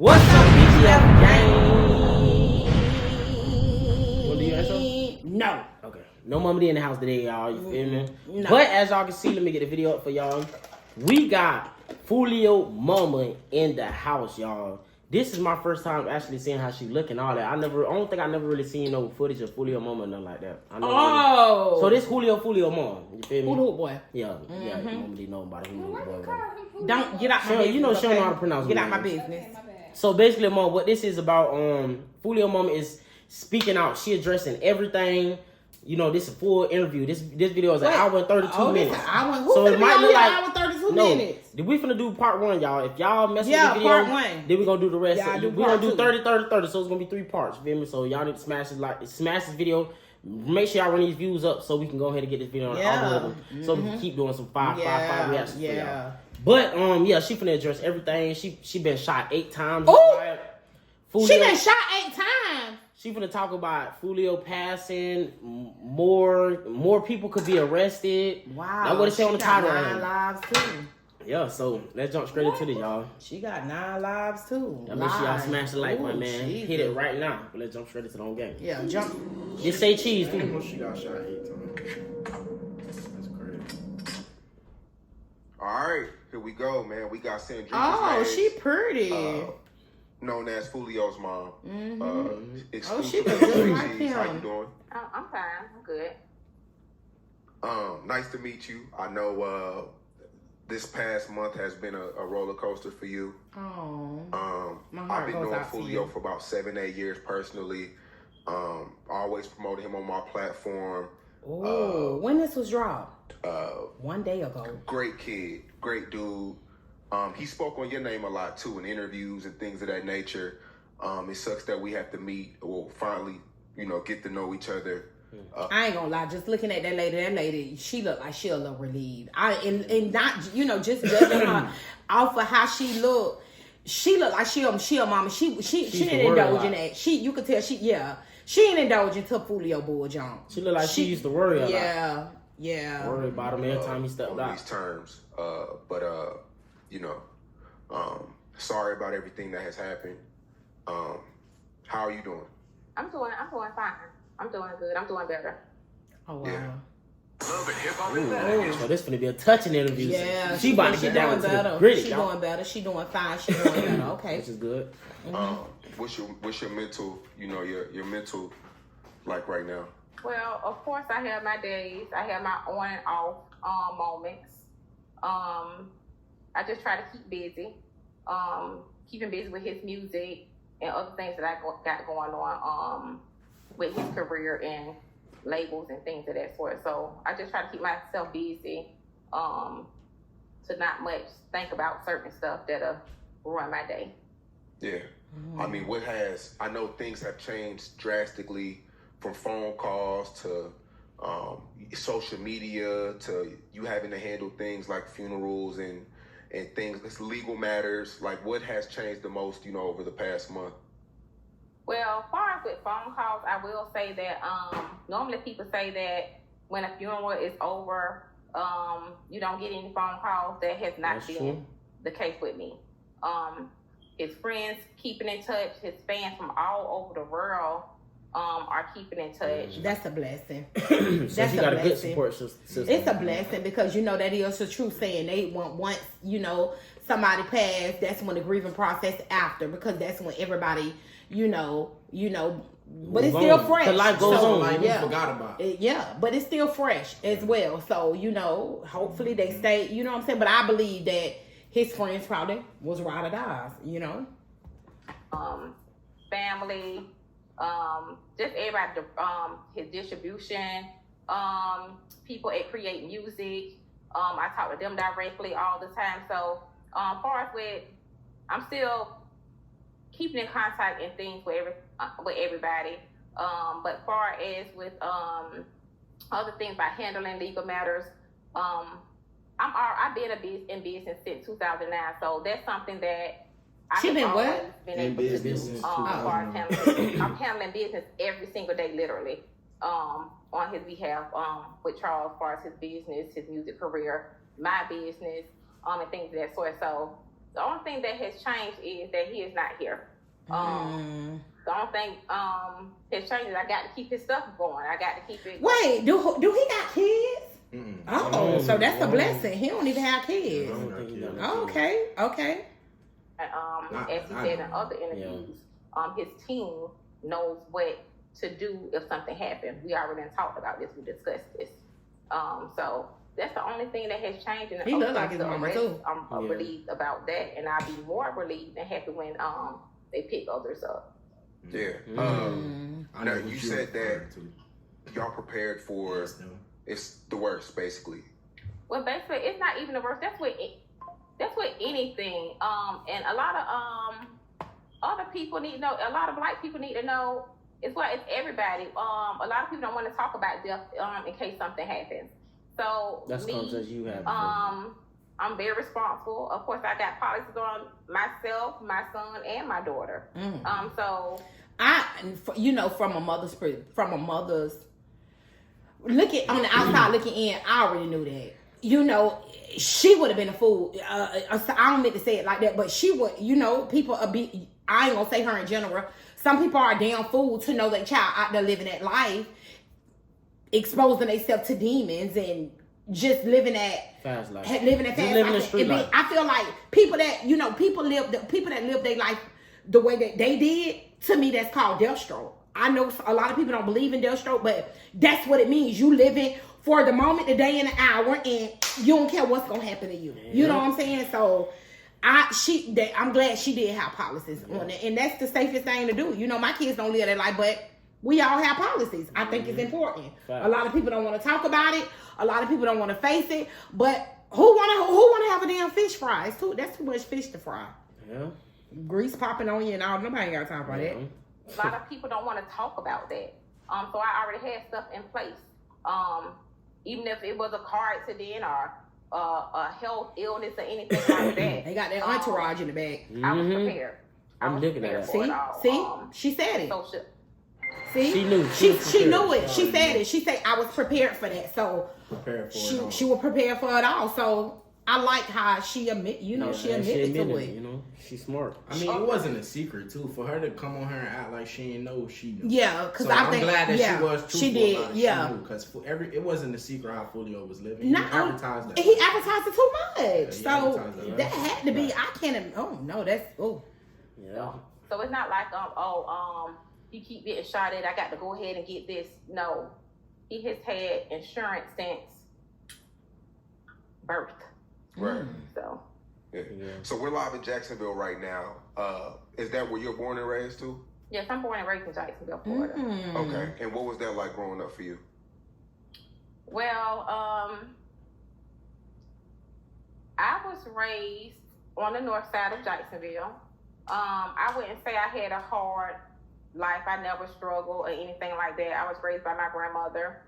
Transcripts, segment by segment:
What's up, DaGhettoFamily gang? Wanna do your intro? No. Okay. No Mamadee in the house today, y'all. You feel me? No. But as y'all can see, let me get the video up for y'all. We got Foolio Mama in the house, y'all. This is my first time actually seeing how she look and all that. I don't think I never really seen no footage of Foolio Mama or nothing like that. I never really. So this Foolio Mama. You feel me? Who boy? Yeah. Yeah. Mamadee know about it. Don't get out my business. You know she don't know how to pronounce Get it. out my business. So basically, Mom, what this is about, Foolio Mama is speaking out. She addressing everything. You know, this is a full interview. This video is an hour and 32 minutes. So it might look like an hour and 32 minutes. We finna do part 1, y'all. If y'all mess with the video, part 1. then we gonna do the rest. We're gonna do 30, 30, 30. So it's gonna be 3 parts. You feel me? So y'all need to smash this video. Make sure y'all run these views up so we can go ahead and get this video on the algorithm. So we can keep doing some five reactions for y'all. But she finna address everything. She been shot 8 times. She been shot 8 times. She finna talk about Foolio passing. More people could be arrested. Wow. That's what it say on the title. 9 lives too. Yeah, so let's jump straight into this, y'all. She got 9 lives too. I make sure y'all smash the like button, man. Jesus. Hit it right now. But let's jump straight into the whole game. Yeah, jump. Just say cheese, too. She got shot 8 times. That's crazy. All right, here we go, man. We got Sandra. Oh, she pretty. Known as Foolio's mom. She was good like him. How you doing? I'm fine. I'm good. Nice to meet you. I know this past month has been a roller coaster for you. Oh. My I've heart been goes knowing out to Foolio you. for about 7-8 years personally. Always promoted him on my platform. Oh, when this was dropped? 1 day ago. Great kid, great dude. He spoke on your name a lot too in interviews and things of that nature. It sucks that we have to meet or finally, get to know each other. I ain't gonna lie, just looking at that lady, she looked like she a little relieved. And not, just judging her off of how she looked. She looked like she a mama. She didn't indulge in that. You could tell she ain't indulging to Foolio bull jump. She looked like she used to worry a lot. Yeah. Worry about him every time he stepped on out. These terms. Sorry about everything that has happened. How are you doing? I'm doing fine. I'm doing good. I'm doing better. Oh wow. Yeah. So this finna be a touching interview. Yeah, she about to get down to the gritty. She doing better. She doing fine. She doing better. Okay. Which is good. What's your mental, your mental like right now? Well, of course, I have my days. I have my on and off moments. I just try to keep busy. Keeping busy with his music and other things that I got going on with his career and labels and things of that sort. So I just try to keep myself busy to not much think about certain stuff that'll ruin my day. Yeah. I mean, I know things have changed drastically from phone calls to social media to you having to handle things like funerals and things, it's legal matters. Like, what has changed the most, over the past month? Well, as far as with phone calls, I will say that normally people say that when a funeral is over, you don't get any phone calls. That has not been the case with me. His friends keeping in touch, his fans from all over the world are keeping in touch. That's a blessing. So she got a good support system. It's a blessing because that is the truth saying they want once somebody passed, that's when the grieving process after, because that's when everybody but it's still fresh. The life goes on. Like, we forgot about it. Yeah, but it's still fresh as well. So hopefully they stay. You know what I'm saying? But I believe that his friends probably was ride or dies. Family. Just everybody, his distribution, people at Create Music. I talk to them directly all the time. So, far as I'm still keeping in contact and things with everybody. But far as with other things like handling legal matters, I've been in business since 2009. So that's something that I've always been able to do. I'm handling business every single day, literally, on his behalf, with Charles, as far as his business, his music career, my business, and things of that sort. So The only thing that has changed is that he is not here. The only thing has changed is I got to keep his stuff going. I got to keep it going. Wait, do he got kids? Oh, so that's a blessing. He don't even have kids. Okay. As he said in other interviews, his team knows what to do if something happened. We already talked about this. We discussed this. So that's the only thing that has changed. And he look like his mama too. I'm relieved about that, and I'll be more relieved and happy when they pick others up. Yeah. Now you said that y'all prepared for it's the worst, basically. Well, basically, it's not even the worst. That's what anything. And a lot of other people need to know. A lot of black people need to know. It's everybody. A lot of people don't want to talk about death in case something happens. So that's because you have. I'm very responsible. Of course, I got policies on myself, my son, and my daughter. So from a mother's looking on the outside looking in, I already knew that. She would have been a fool. I don't mean to say it like that, but she would. People I ain't gonna say her in general. Some people are a damn fool to know their child out there living that life, exposing themselves to demons and just living that fast life. Living that fast life. Street life. I feel like people that people that live their life the way that they did, to me, that's called death stroke. I know a lot of people don't believe in death stroke, but that's what it means. You living for the moment, the day, and the hour, and you don't care what's gonna happen to you. You know what I'm saying? So I'm glad she did have policies on it, and that's the safest thing to do. My kids don't live their life, but we all have policies. I think it's important. A lot of people don't want to talk about it. A lot of people don't want to face it. But who want to have a damn fish fry? That's too much fish to fry. Yeah. Grease popping on you and all. Nobody got time for that. A lot of people don't want to talk about that. So I already had stuff in place. Even if it was a car accident or a health illness or anything like that. They got their entourage in the back. I was prepared. I'm looking at that. See? She said it. See? She knew. She knew it. She said it. She said, I was prepared for that. So she was prepared for it all. So I like how she admitted to it. She's smart. I mean, it wasn't a secret too for her to come on her and act like she didn't know. She knew. Yeah, because so I'm glad that she was truthful. She did. Yeah, because it wasn't a secret how Foolio was living. He advertised it too much. So that had to be. I can't. Oh no, that's yeah. So it's not like you keep getting shot at. I got to go ahead and get this. No, he has had insurance since birth. Right. So. Yeah. So we're live in Jacksonville right now. Is that where you're born and raised too? Yes, I'm born and raised in Jacksonville, Florida. Okay. And what was that like growing up for you? Well, I was raised on the north side of Jacksonville. I wouldn't say I had a hard life. I never struggled or anything like that. I was raised by my grandmother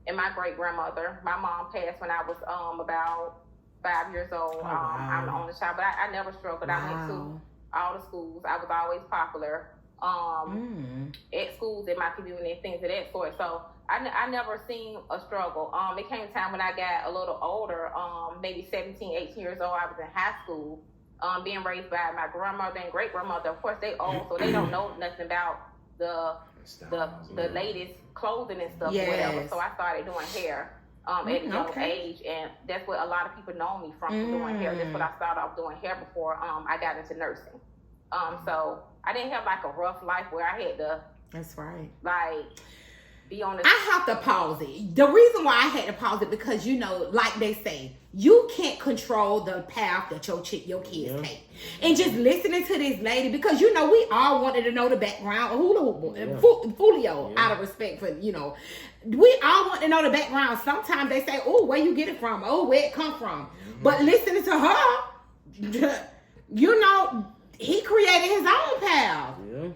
and my great grandmother. My mom passed when I was about 5 years old. I'm the only child, but I never struggled. I went to all the schools. I was always popular at schools in my community and things of that sort. So I never seen a struggle. It came a time when I got a little older, maybe 17, 18 years old. I was in high school, being raised by my grandmother and great grandmother. Of course, they old, so they don't know nothing about the latest clothing and stuff or whatever. So I started doing hair at a young age, and that's what a lot of people know me from doing hair. That's what I started off doing hair before I got into nursing. So I didn't have like a rough life where I had to. That's right. Like be on the. I have to pause it. The reason why I had to pause it because like they say, you can't control the path that your kids take. And just listening to this lady, because we all wanted to know the background of Foolio, out of respect for we all want to know the background. Sometimes they say, "Oh, where you get it from? Oh, where it come from?" But listening to her, he created his own path. Yeah.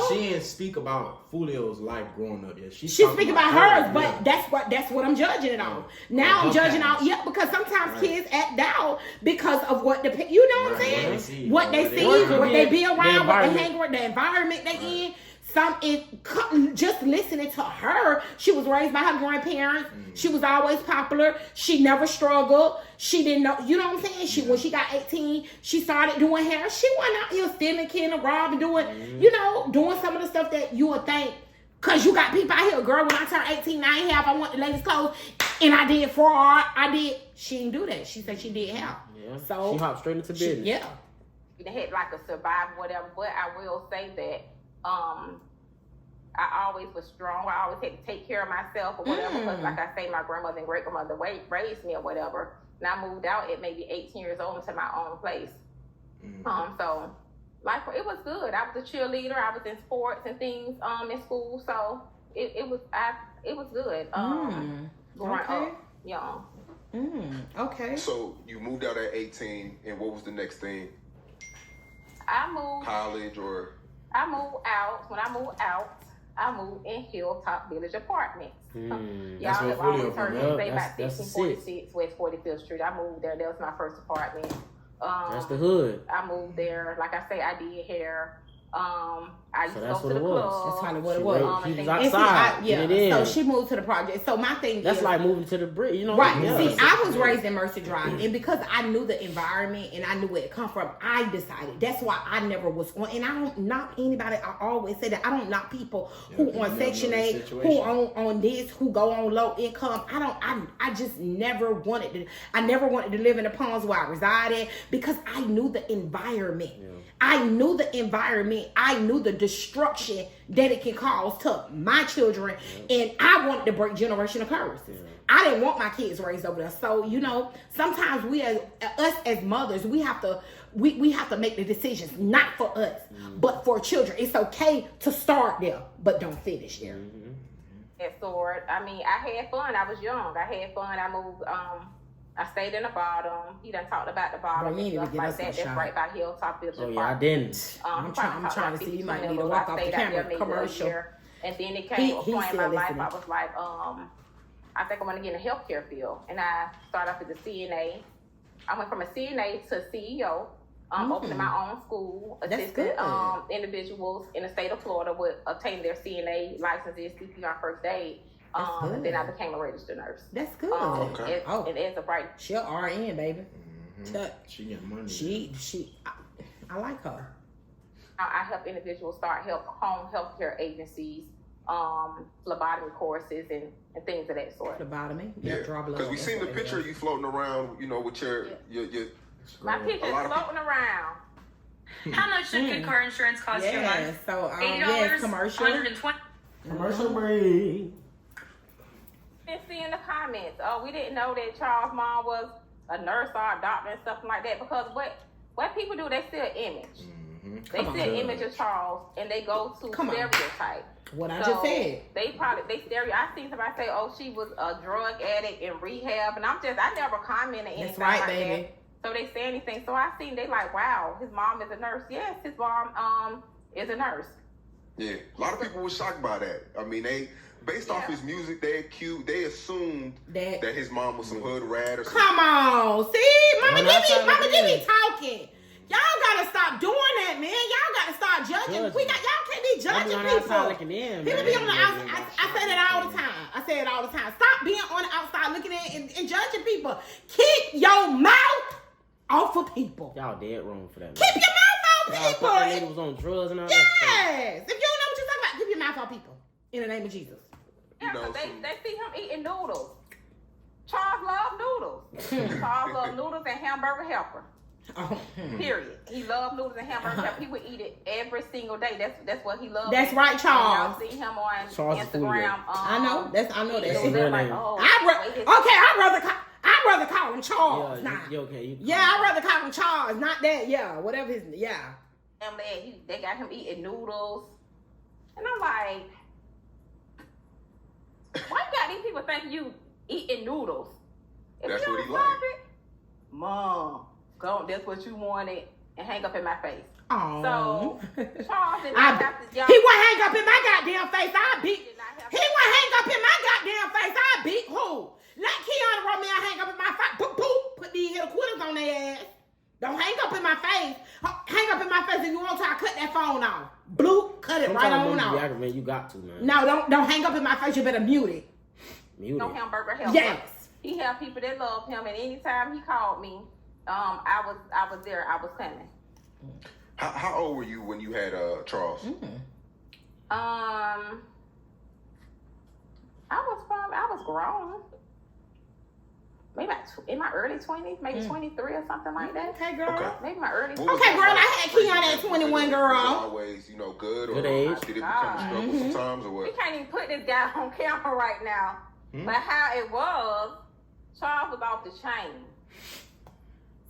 She didn't speak about Foolio's life growing up yet. She speak about hers, but that's what I'm judging it on. Now I'm judging out, because sometimes kids act out because of what what I'm saying? What they see, what they be around, what they hang with, the environment they in. just listening to her, she was raised by her grandparents. She was always popular. She never struggled. She didn't know, you know what I'm saying? When she got 18, she started doing hair. She went out here stealing, killing, robbing, doing, doing some of the stuff that you would think. Cause you got people out here, girl, when I turned 18, I want the latest clothes, and I did fraud. She didn't do that. She said she did hair. Yeah. So she hopped straight into business. Yeah. They had like a survive, whatever, but I will say that I always was strong. I always had to take care of myself or whatever. Because like I say, my grandmother and great grandmother raised me or whatever. And I moved out at maybe 18 years old into my own place. So like it was good. I was a cheerleader. I was in sports and things in school. So it was good. Growing up young. Okay. So you moved out at 18, and what was the next thing? I moved college or? I moved out. When I moved out, I moved in Hilltop Village Apartments. That's Y'all where have always Foolio heard from. me say That's about the 1646 West 45th Street. I moved there. That was my first apartment. That's the hood. I moved there. Like I say, I did hair. I used to go to the was. club. That's probably what it was. He was And see, outside. so she moved to the project. So my thing That's is, like moving to the brick, you know? right. Yeah. See, I was raised in Mercy Drive, and because I knew the environment and I knew where it come from, I decided. That's why I never was on. And I don't knock anybody. I always say that I don't knock people who on Section 8, who on this, who go on low income. I just never wanted to. I never wanted to live in the Palms where I resided because I knew the environment. Yeah. I knew the environment. I knew the destruction that it can cause to my children, and I wanted to break generational curses. I didn't want my kids raised over there. So sometimes us as mothers, we have to make the decisions not for us, but for children. It's okay to start there, but don't finish there. I mean, I had fun. I was young. I had fun. I moved. I stayed in the bottom. He done talked about the bottom and stuff like that. That's right by Hilltop Village. Oh yeah, I didn't. I'm trying to see. You might need to walk off the camera. Commercial. And then it came to a point in my life. I was like, I think I'm gonna get in the healthcare field. And I started off as a CNA. I went from a CNA to CEO. Opening my own school, assisting individuals in the state of Florida with obtaining their CNA licenses, CPR first aid. And then I became a registered nurse. That's good. And as of right, she an RN, baby. She got money. I like her. I help individuals start home healthcare agencies, phlebotomy courses, and things of that sort. Phlebotomy? Yeah, because we seen the picture of you floating around, with your my picture is floating around. How much did good car insurance cost you a month? So $80, commercial. $120. Commercial break. Been seeing the comments. Oh, we didn't know that Charles' mom was a nurse or a doctor and stuff like that. Because what people do, they steal image. They steal image of Charles and they go to stereotype. What I just said. I seen somebody say, "Oh, she was a drug addict in rehab," and I never commented anything. That's right, like baby. That. So they say anything. So I seen they like, wow, his mom is a nurse. Yes, his mom is a nurse. Yeah, a lot of people were shocked by that. I mean, based off his music, they assumed that his mom was some hood rat or something. Come on, see, Mama, give me talking. Y'all gotta stop doing that, man. Y'all gotta start judging. Y'all can't be judging people. People be on the outside. I say that all the time. Stop being on the outside looking at and judging people. Keep your mouth off of people. Y'all dead wrong for that. Keep your mouth off people. That lady was on drugs and all that. Yes. If you don't know what you're talking about, keep your mouth off people. In the name of Jesus. Yeah, they see him eating noodles. Charles loved noodles. Charles loved noodles and hamburger helper. Period. He loved noodles and hamburger helper. He would eat it every single day. That's what he loved. That's right, Charles. Y'all see him on Charles Instagram. I know that. Like, I'd rather call him Charles. I'd rather call him Charles, not that. Yeah, whatever his. Yeah. And they got him eating noodles, and I'm like, why you got these people thinking you eating noodles? If that's you what he love liked. it, Mom, go. That's what you wanted, and hang up in my face. Oh. So Charles did not have to. He wouldn't hang up in my goddamn face. I beat. He wouldn't hang up in my goddamn face. I beat who? Let Keanu Romeo hang up in my face. Boop boop. Put these little quitters on their ass. Don't hang up in my face. Hang up in my face if you want to. I cut that phone off. Bloop. cut it right on out. You got to, man. No, don't hang up in my face. You better mute it. Mute No it. hamburger helper. Yes. He had people that love him, and anytime he called me, I was there. I was coming. How old were you when you had Charles? I was grown. Maybe in my early 20s, maybe 23 or something like that. Okay, girl. Okay. Maybe my early. What was Okay, it girl, like I had raising Keon at him? 21, Was it girl. always, good, or Good age. did it become a struggle sometimes, or We what? can't even put this guy on camera right now. But how it was, Charles was off the chain.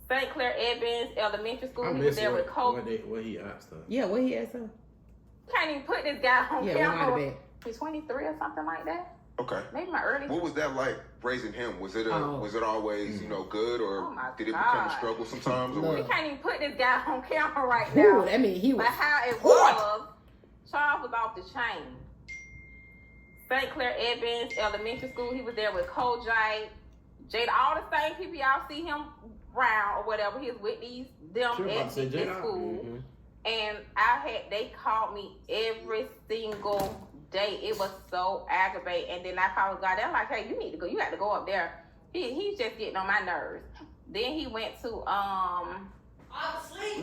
St. Clair Evans Elementary School. He was there with Coach. What he asked her. Yeah, what he asked her? Can't even put this guy on Yeah, what might have camera. been? He's 23 or something like that. Okay. Maybe my early. What was that like raising him? Was it always good, or Oh my did it become a God. struggle sometimes, or Look. We what? can't even put this guy on camera right Ooh, now. that mean he was But how it hot. was, Charles was off the chain. St. Clair Evans Elementary School. He was there with Kojite, Jada, all the same people y'all see him around or whatever. He was with them Sure, at about to say the Jada. school. Mhm. And they called me every single day. It was so aggravating. And then I called God. They're like, hey, you need to go. You got to go up there. He's just getting on my nerves. Then he went to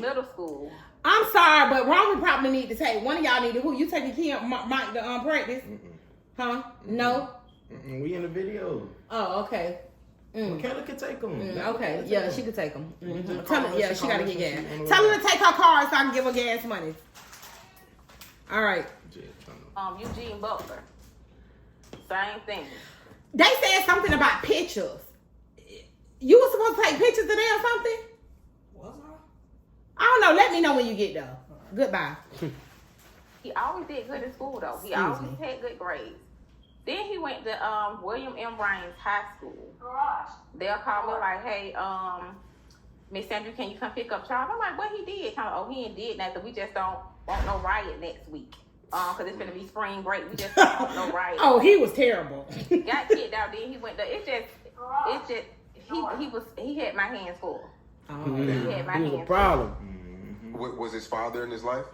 middle school. I'm sorry, but Ron would probably need to take one of y'all need to who you taking Keon Mike to practice? Huh? No? We in the video. Oh, okay. Michaela can take them. Okay, yeah, she could take them. Mhm. Tell her, yeah, she gotta get She gas. on the way Tell her back. to take her car so I can give her gas money. All right. Eugene Butler. Same thing. They said something about pictures. You were supposed to take pictures today or something? Was I don't know. Let me know when you get there. Goodbye. He always did good in school though. He Excuse always me. had good grades. Then he went to William M. Raines High School. They'll call me like, hey, Miss Sandra, can you come pick up Charles? I'm like, what he did? Kind of, he ain't did nothing. We just don't want no riot next week. Cause it's gonna be spring break. We just don't want no riot. Oh, he was terrible. Got kicked out. Then he went to. He had my hands full. Mhm. He had my He was hands a problem. Was his father in his life?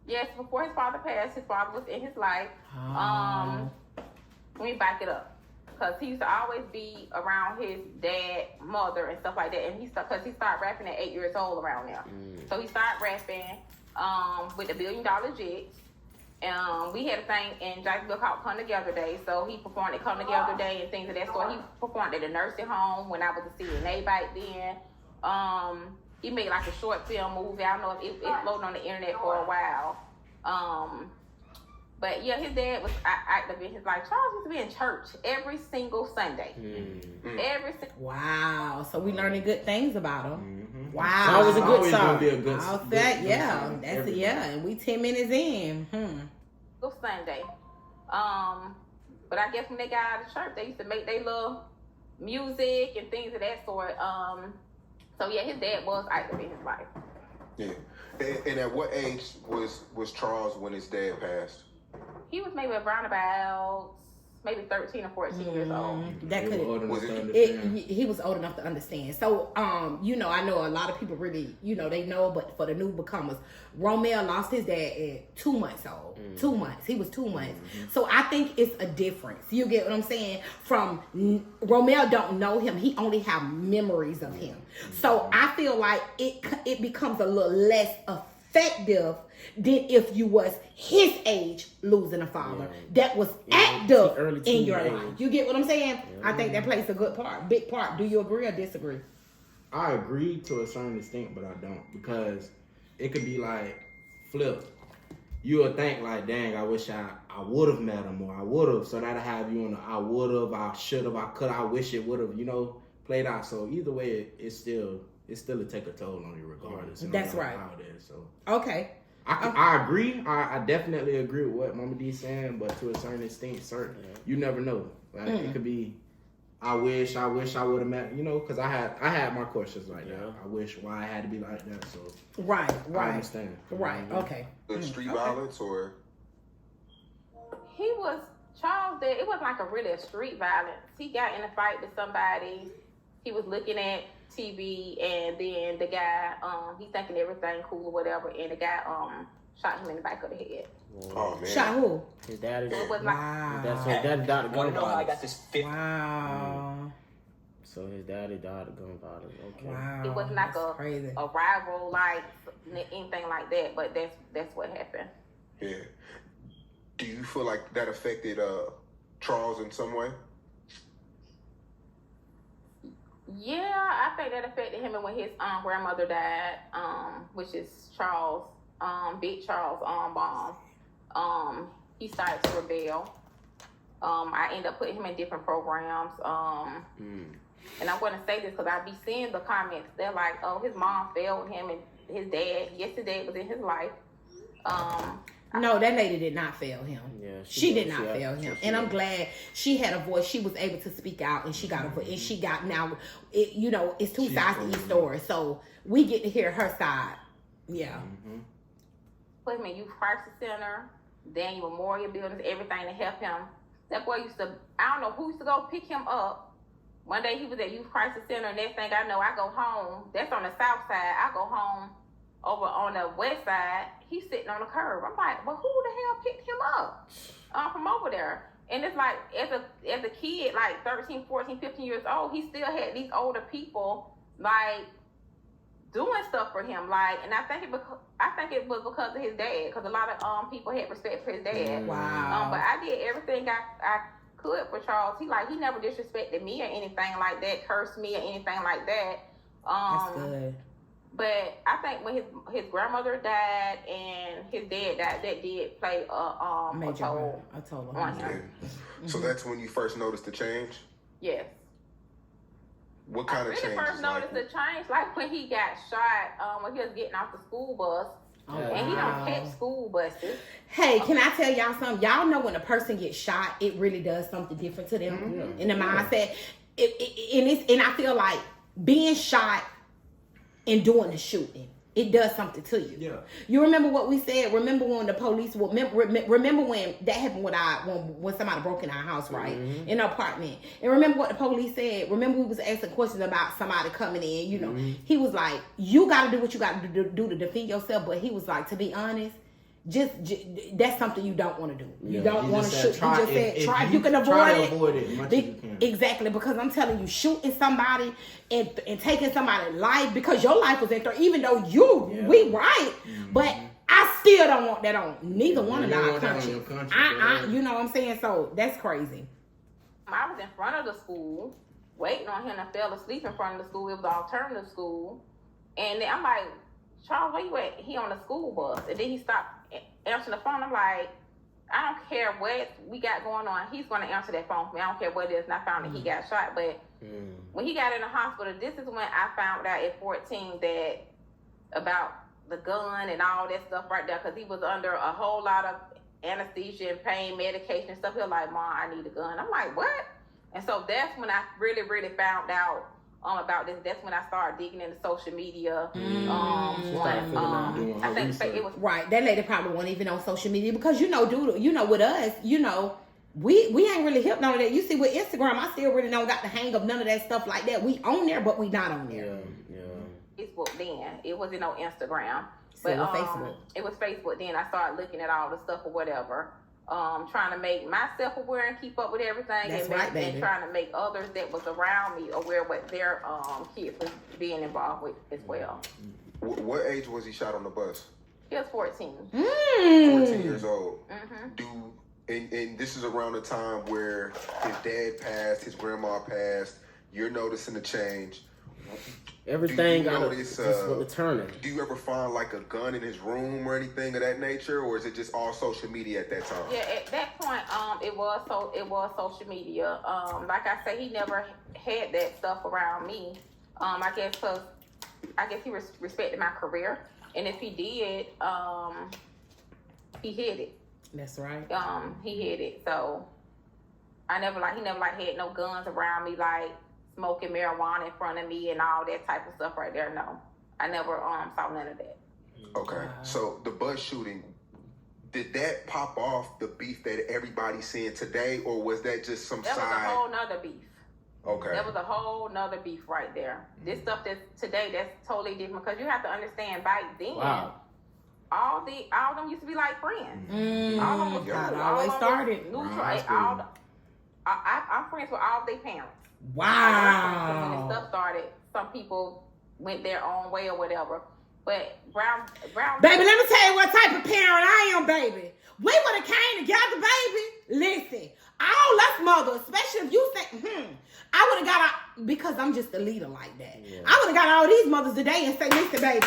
Yes, before his father passed, his father was in his life. Let me back it up, because he used to always be around his dad, mother, and stuff like that. And he started rapping at 8 years old around there. So he started rapping with the $1 Billion Jits. We had a thing in Jacksonville called Come Together Day. So he performed at Come Together Day and things of that sort. He performed at a nursing home when I was a CNA back then. He made like a short film movie. I don't know if it floated on the internet for a while. But yeah, his dad was active in his life. Charles used to be in church every single Sunday. Wow. So we learning good things about him. Mm-hmm. Wow. That was a good Always sign. gonna be a good I'll good- say, good yeah. sign. That's Every- and we 10 minutes in. Good Sunday. But I guess when they got out of church, they used to make their little music and things of that sort. So yeah, his dad was active in his life. Yeah. And at what age was Charles when his dad passed? He was maybe around about maybe 13 or 14 years old. That He was could old enough Was to it- understand. he was old enough to understand. So, I know a lot of people really, they know, but for the newcomers, Romeo lost his dad at 2 months old. 2 months. He was 2 months. So I think it's a difference. You get what I'm saying? From Romeo don't know him. He only have memories of him. So I feel like it becomes a little less effective than if you was his age losing a father that was active early in your teenage. life. You get what I'm saying? I think that plays a big part. Do you agree or disagree? I agree to a certain extent, but I don't, because it could be like flip. You would think like, dang, I wish I would have met him, or I would have. So that'll have you on the I would have, I should have, I could, I wish it would have, played out. So either way, it's still to take a toll on you regardless. No That's matter right. How it is. So Okay. I agree. I definitely agree with what Mamadee saying, but to a certain extent, you never know. Like it could be, I wish I would have met, because I had my questions like that. I wish why I had to be like that. So Right. I understand. Right. Okay. Street violence or? Charles did, it wasn't like a really a street violence. He got in a fight with somebody. He was looking at TV, and then the guy, he's thinking everything cool or whatever, and the guy shot him in the back of the head. Oh man. Shot who? His daddy. So it was Wow. That's his daddy died of gun violence. Wow. So his daddy died of gun violence. Okay. Wow. It wasn't like crazy. a rival, like anything like that, but that's what happened. Yeah. Do you feel like that affected Charles in some way? Yeah, I think that affected him, and when his grandmother died, which is Charles, Big Charles Baum, he started to rebel. I ended up putting him in different programs. And I'm going to say this because I be seeing the comments. They're like, oh, his mom failed him and his dad. Yes, his dad was in his life. No, that lady did not fail him. Yeah, she did not fail him. And I'm glad she had a voice. She was able to speak out, and she got a voice. And she got now, it's two sides to each story. So we get to hear her side. Yeah. Put him in Youth Crisis Center, Daniel Memorial Buildings, everything to help him. That boy used to, I don't know who used to go pick him up. One day he was at Youth Crisis Center, and next thing I know, I go home. That's on the south side. I go home over on the west side. He's sitting on the curb. I'm like, well, who the hell picked him up from over there? And it's like, as a kid, like 13, 14, 15 years old, he still had these older people, like, doing stuff for him. Like, and I think it was because of his dad, because a lot of people had respect for his dad. Wow. But I did everything I could for Charles. He never disrespected me or anything like that, cursed me or anything like that. That's good. But I think when his grandmother died and his dad died, that did play a toll on him. So that's when you first noticed the change? Yes. What kind of change? I first noticed the change, like when he got shot, when he was getting off the school bus. And he don't catch school buses. Hey, can I tell y'all something? Y'all know when a person gets shot, it really does something different to them in the mindset. And I feel like being shot and doing the shooting, it does something to you. Yeah. You remember what we said? Remember when the police remember when that happened when somebody broke in our house, right? In an apartment. And remember what the police said? Remember we was asking questions about somebody coming in, He was like, you gotta do what you gotta do to defend yourself, but he was like, to be honest, just that's something you don't want to do. You don't want to shoot. He just said, try. You can avoid it. As much as you can. Exactly, because I'm telling you, shooting somebody and taking somebody's life because your life was in there, even though we right, but I still don't want that on neither one of our country. You know what I'm saying? So that's crazy. I was in front of the school, waiting on him. I fell asleep in front of the school. It was an alternative school, and then I'm like, Charles, where you at? He on the school bus. And then he stopped answering the phone. I'm like, I don't care what we got going on. He's going to answer that phone for me. I don't care what it is. And I found that he got shot. But when he got in the hospital, this is when I found out at 14 that about the gun and all that stuff right there. Because he was under a whole lot of anesthesia and pain medication and stuff. He was like, Mom, I need a gun. I'm like, what? And so that's when I really, really found out about this. That's when I started digging into social media. I think it was right. That lady probably wasn't even on social media because with us, we ain't really hip none of that. You see, with Instagram, I still really don't got the hang of none of that stuff like that. We on there, but we not on there. Facebook then. It wasn't on Instagram, but Facebook. It was Facebook then. I started looking at all the stuff or whatever. Trying to make myself aware and keep up with everything. That's and trying to make others that was around me aware what their kids was being involved with as well. What age was he shot on the bus? He was 14. 14 years old. And this is around the time where his dad passed, his grandma passed. You're noticing the change. Everything got the turning. Do you ever find like a gun in his room or anything of that nature, or is it just all social media at that time? Yeah, at that point, it was social media. Like I say, he never had that stuff around me. I guess he respected my career, and if he did, he hid it. That's right. He hid it. So he never had no guns around me, like smoking marijuana in front of me and all that type of stuff right there. No, I never saw none of that. Okay, so the bus shooting, did that pop off the beef that everybody's seeing today, or was that just some side? That was a whole nother beef. Okay. That was a whole nother beef right there. This stuff that's today, that's totally different because you have to understand back then, all of them used to be like friends. All of them was cool. It always started. Neutral. I'm friends with all of their parents. Wow. When this stuff started, some people went their own way or whatever. But brown. Baby, let me tell you what type of parent I am, baby. We would have came together, baby. Listen, all us mothers, especially if you say, I would have got out, because I'm just a leader like that. Yeah. I would have got all these mothers today and say, listen, baby,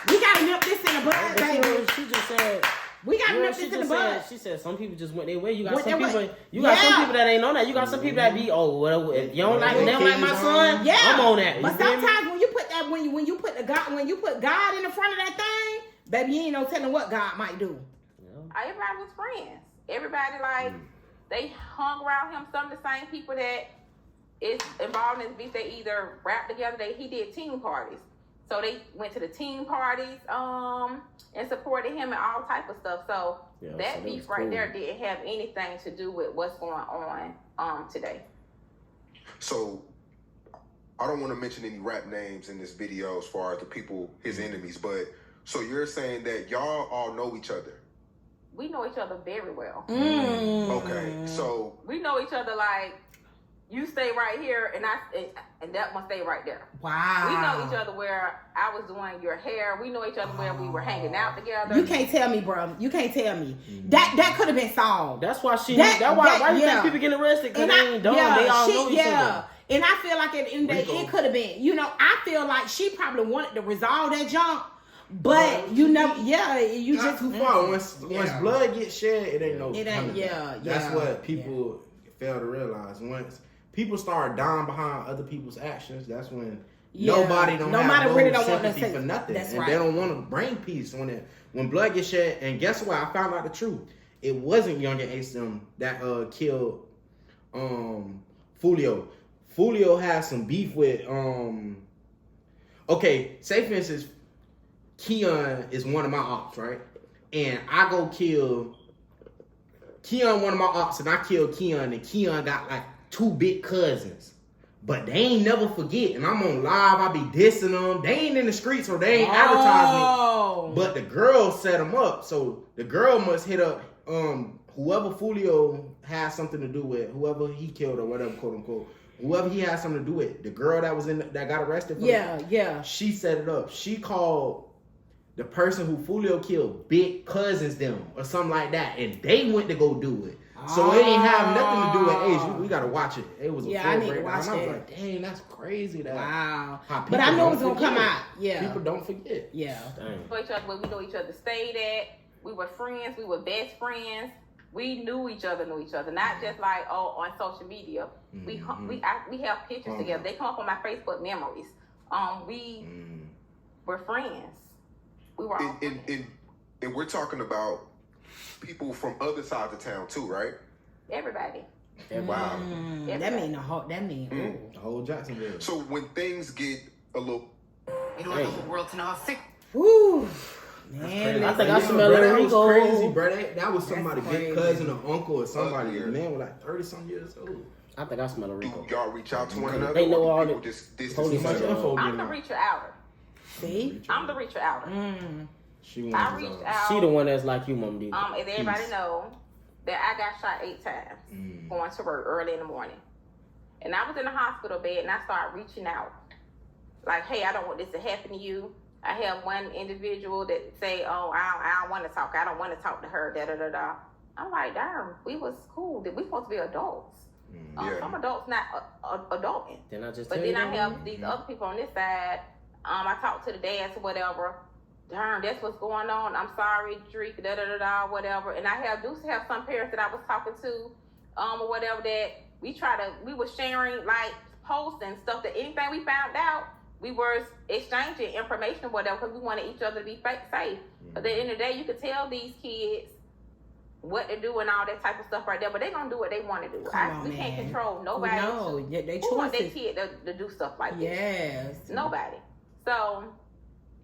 we got to nip this in the bud, baby. She just said, we got to nip this in the bud. She said some people just went their way. You got some people. You got some people that ain't on that. You got some people that be, well, if you don't like, they don't like my son. Yeah, I'm on that. But sometimes when you put that, when you put God in the front of that thing, baby, you ain't no telling what God might do. Everybody was friends. Everybody they hung around him. Some of the same people that is involved in this beef, they either rapped together. He did team parties. So they went to the team parties and supported him and all type of stuff. So that beef right there didn't have anything to do with what's going on today. So I don't want to mention any rap names in this video as far as the people, his enemies, but so you're saying that y'all all know each other? We know each other very well. Okay, so we know each other like, you stay right here and that one stay right there. Wow. We know each other where I was doing your hair. We know each other where we were hanging out together. You can't tell me, bro. You can't tell me. That could have been solved. That's why why you think people getting arrested? Because they ain't dumb. They all know each other. And I feel like at the end of the day, it could have been, I feel like she probably wanted to resolve that junk. But you know, you not just too far. Once blood gets shed, it ain't no. It ain't. That's what people fail to realize. Once people start dying behind other people's actions, that's when nobody have really don't sympathy want to for nothing, and they don't want to bring peace when blood gets shed. And guess what? I found out the truth. It wasn't Young and Ace them that killed Foolio. Foolio has some beef with okay, say for instance, Keon is one of my ops, right? And I go kill Keon, one of my ops, and I kill Keon, and Keon got like 2 big cousins. But they ain't never forget, and I'm on live, I be dissing them. They ain't in the streets, or they ain't advertising me. But the girl set them up, so the girl must hit up whoever Foolio has something to do with, whoever he killed or whatever, quote unquote. Whoever he has something to do with, the girl that was that got arrested for she set it up. She called the person who Foolio killed big cousins them or something like that, and they went to go do it. So it ain't have nothing to do with age. We gotta watch it. It was a full breakdown. I was like, dang, that's crazy. Wow. But I know it's gonna come out. Yeah. People don't forget. Yeah. We know each other stayed at. We were friends. We were best friends. We knew each other, not just like on social media. We have pictures together. They come up on my Facebook memories. We were friends. We were all friends. And we're talking about people from other sides of town too, right? Everybody. Wow. That mean the whole Jacksonville. So when things get a little, you don't want the whole world to know how sick. Ooh. Man, I think I smell it. That was crazy, bro. That was somebody's big cousin or uncle or somebody. The man was like 30-some years old. I think I smell a Rico. Y'all reach out to one another? They know all the info. I'm the reacher outer. See? I'm the reacher outer. She reached out. She the one that's like you, Mamadee. And everybody know that I got shot 8 times going to work early in the morning. And I was in the hospital bed and I started reaching out. Like, hey, I don't want this to happen to you. I have one individual that say, oh, I don't want to talk. I don't want to talk to her, da-da-da-da. I'm like, darn, we was cool. We supposed to be adults. Some adults not adulting. But then I have these other people on this side. I talked to the dads or whatever. Darn, that's what's going on. I'm sorry, Drake, da-da-da-da, whatever. And I do have some parents that I was talking to or whatever that we were sharing like posts and stuff that anything we found out, we were exchanging information or whatever because we wanted each other to be safe. But at the end of the day, you could tell these kids what to do and all that type of stuff right there, but they're going to do what they want to do. We can't control nobody. No, they who want their kid to do stuff like this? Yes. Nobody. So,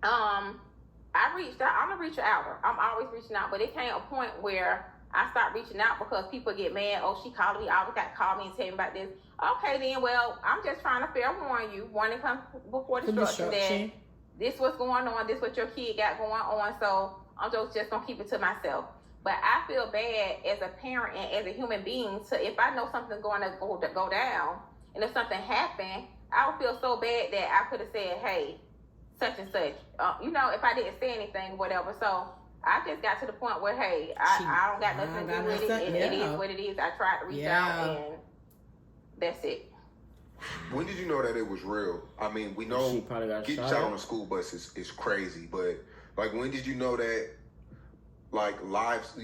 I reached out. I'm a reacher outer. I'm always reaching out, but it came a point where I start reaching out because people get mad. Oh, she called me. I always got to call me and tell me about this. Okay, then, well, I'm just trying to fair warn you. Warning comes before destruction. That this what's going on. This what your kid got going on. So I'm just going to keep it to myself. But I feel bad as a parent and as a human being. So if I know something's going to go down, and if something happened, I would feel so bad that I could have said, hey, such and such. If I didn't say anything, whatever. So I just got to the point where, hey, I don't got nothing to do with it. It is what it is. I tried to reach out, and that's it. When did you know that it was real? I mean, we know getting shot on a school bus is crazy, but like, when did you know that, like, lives,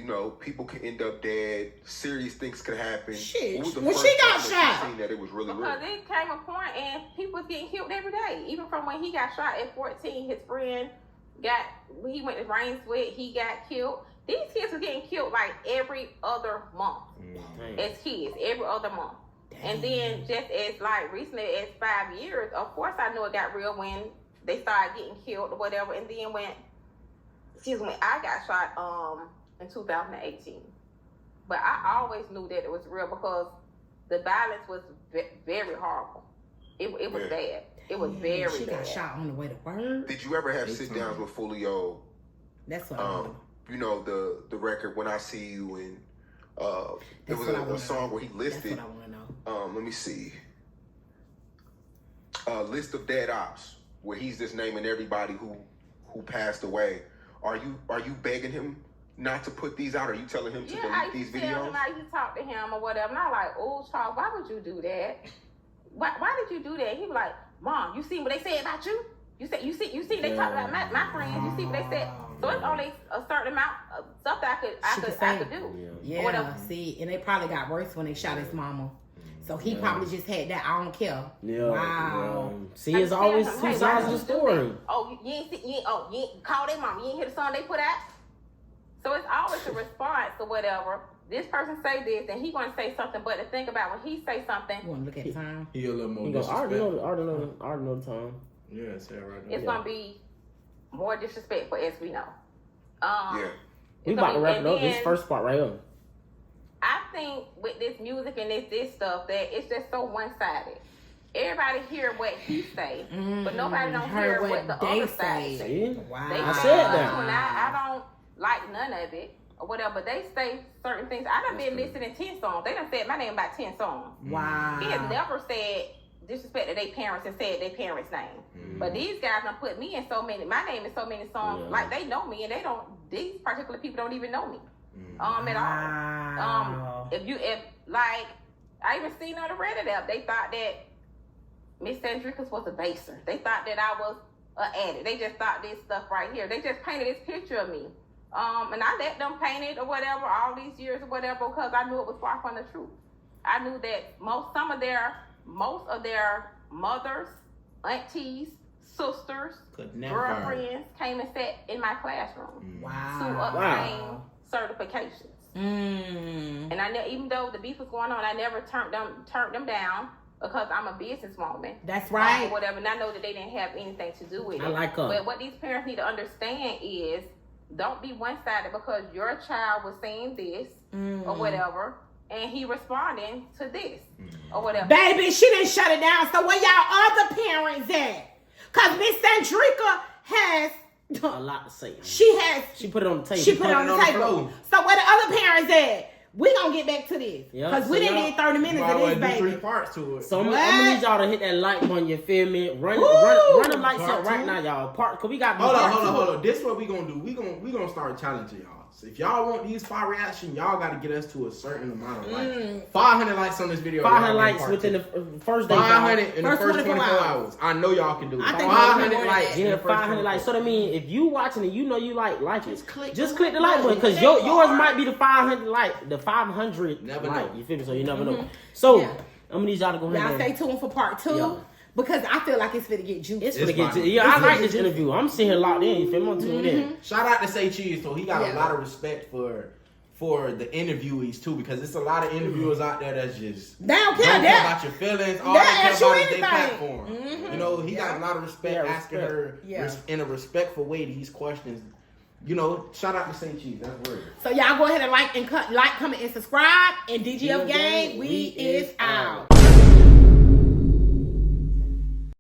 people can end up dead, serious things could happen? Shit. When she got shot, seen that it was really because real? it came a point and people was getting killed every day. Even from when he got shot at 14, his friend he went to rain sweat, he got killed. These kids were getting killed like every other month. As kids, every other month. And then just as like recently as 5 years, of course I knew it got real when they started getting killed or whatever. And then when I got shot in 2018. But I always knew that it was real because the violence was very horrible. It was bad. It was very bad. She got shot on the way to work. Did you ever have sit-downs with Foolio? That's what I know. The record When I See You, and there was a song where he listed. That's what I want to know. Let me see. A list of dead ops where he's just naming everybody who passed away. Are you begging him not to put these out? Are you telling him to delete these videos? I used to talk to him or whatever. And I'm like, oh, Charles, why would you do that? Why did you do that? He was like, Mom, you see what they said about you? You see they talked about my friends. You see what they said? So it's only a certain amount of stuff that I could do. Yeah. See, and they probably got worse when they shot his mama. So he probably just had that. I don't care. Yeah. Wow. Yeah. See, it's always two sides of the story. Oh, you ain't call their mom. You ain't hear the song they put out. So it's always a response or whatever. This person say this, and he gonna say something. But to think about when he say something, you wanna look at the time? He a little more. I already know the time. Yeah, say it right now. It's gonna be more disrespectful, as we know. We about to wrap it up. This first part right here. I think with this music and this stuff that it's just so one-sided. Everybody hear what he say, but nobody don't hear what the other side say. Wow. They I said that. I don't like none of it or whatever. They say certain things. I done been listening to 10 songs. They done said my name about 10 songs. Wow. He has never said disrespect to their parents and said their parents' name. But these guys done put me in my name in so many songs. Like they know me and these particular people don't even know me. At all. If I even seen on the Reddit app, they thought that Miss Sandricus was a baser. They thought that I was an addict. They just thought this stuff right here. They just painted this picture of me. And I let them paint it or whatever all these years or whatever because I knew it was far from the truth. I knew that most of their mothers, aunties, sisters, girlfriends came and sat in my classroom to obtain certifications. And I never, even though the beef was going on, I never turned them down because I'm a businesswoman. That's right. Or whatever, and I know that they didn't have anything to do with it. I like her. But what these parents need to understand is, don't be one-sided because your child was saying this or whatever, and he responding to this or whatever. Baby, she didn't shut it down. So where y'all other parents at? Because Miss Sandrika has a lot to say. She put it on the table. She put it on the table. So where the other parents at? We gonna get back to this. Because we didn't need 30 minutes of this, baby. 3 parts to it. So I'm gonna need y'all to hit that like button, you feel me? Run the lights up right now, y'all. Cause we got Hold on. This is what we gonna do. We gonna start challenging y'all. So if y'all want these 5 reactions, y'all gotta get us to a certain amount of likes. 500 likes on this video. 500 likes within the first day. 500 in the first 24 hours. I know y'all can do it. 500 likes. Yeah, 500 likes. So that means if you watching it, you know you like it. Just click the like button because yours might be the 500 like the 500 never like. know. You feel me? So you never know. So I'm gonna need y'all to go ahead. Y'all stay tuned for part 2. Because I feel like it's finna get juicy. It's finna get juicy. Yeah, I like this interview. I'm sitting here locked in. You feel me? I'm tuned in. Shout out to Say Cheese, so he got a lot of respect for the interviewees too, because it's a lot of interviewers out there that's just they don't care about your feelings. All they care about is their platform. You know, he got a lot of respect asking her in a respectful way these questions shout out to St. Cheese. That's word. So y'all go ahead and like, comment, and subscribe. And DGF Gang, we is out.